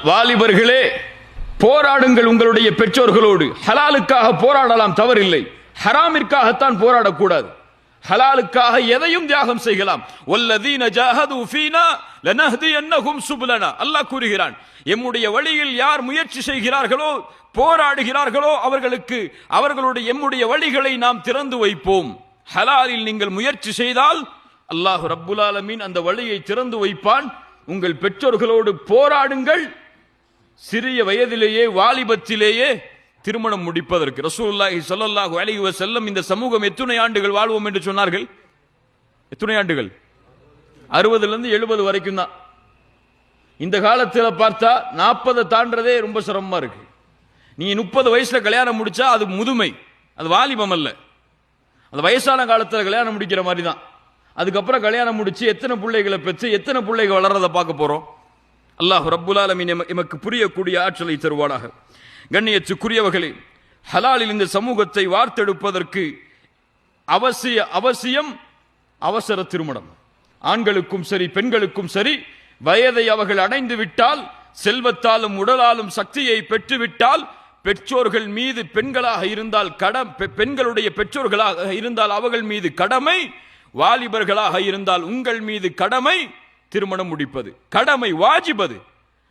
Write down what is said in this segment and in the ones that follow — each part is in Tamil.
வாலிபர்களே, போராடுங்கள் உங்களுடைய பெற்றோர்களோடு. ஹலாலுக்காக போராடலாம், தவறில்லை. ஹராமிற்காகத்தான் போராடக்கூடாது. ஹலாலுக்காக எதையும் தியாகம் செய்யலாம். வல்லதீன ஜாஹது ஃபீனா லனஹ்தியன்னஹும் சுபுலனா. அல்லாஹ் கூறுகிறான், எம்முடைய வழியில் யார் முயற்சி செய்கிறார்களோ, போராடுகிறார்களோ, அவர்களுடைய எம்முடைய வழிகளை நாம் திறந்து வைப்போம். ஹலாலில் நீங்கள் முயற்சி செய்தால் அல்லாஹ் ரப்புல் ஆலமீன் அந்த வழியை திறந்து வைப்பான். உங்கள் பெற்றோர்களோடு போராடுங்கள். சிறிய வயதிலேயே, வாலிபத்திலேயே திருமணம் முடிப்பதற்கு ரசூலுல்லாஹி ஸல்லல்லாஹு அலைஹி வஸல்லம் இந்த சமூகம் எத்தனை ஆண்டுகள் வாழ்வோம் என்று சொன்னார்கள்? எத்தனை ஆண்டுகள்? 60லிருந்து 70 வரைக்கும் தான். இந்த காலத்தில் பார்த்தா 40 தாண்டறதே ரொம்ப சிரமமா இருக்கு. நீ 30 வயசுல கல்யாணம் முடிச்சா அது முதுமை, அது வாலிபம் அல்ல. அது வயசான காலத்தில் கல்யாணம் முடிக்கிற மாதிரி தான். அதுக்கப்புறம் கல்யாணம் முடிச்சு எத்தனை பிள்ளைகளை பெற்று எத்தனை பிள்ளைகள் வளர்றதை பார்க்க போறோம். அல்லாஹ் ரப்புல் ஆலமீன் எமக்கு புரியக்கூடிய ஆற்றலை தருவானாக. கண்ணியத்துக்குரியவர்களே, ஹலாலில் இந்த சமூகத்தை வார்த்தெடுப்பதற்கு அவசியம் அவசர திருமணம். ஆண்களுக்கும் சரி பெண்களுக்கும் சரி, வயதை அவர்கள் அடைந்து விட்டால், செல்வத்தாலும் உடலாலும் சக்தியை பெற்றுவிட்டால், பெற்றோர்கள் மீது பெண்களாக இருந்தால் பெண்களுடைய பெற்றோர்களாக இருந்தால் அவர்கள் மீது கடமை, வாலிபர்களாக இருந்தால் உங்கள் மீது கடமை திருமணம் முடிப்பது. கடமை, வாஜிபது.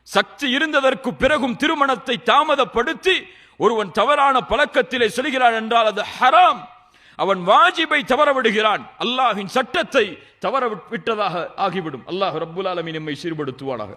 சக்தி இருந்ததற்கு பிறகும் திருமணத்தை தாமதப்படுத்தி ஒருவன் தவறான பழக்கத்திலே செல்கிறான் என்றால் அது ஹராம். அவன் வாஜிபை தவற விடுகிறான், அல்லாஹ்வின் சட்டத்தை தவற விட்டதாக ஆகிவிடும். அல்லாஹ் ரப்புல் ஆலமீன் நம்மை சீர்படுத்துவானாக.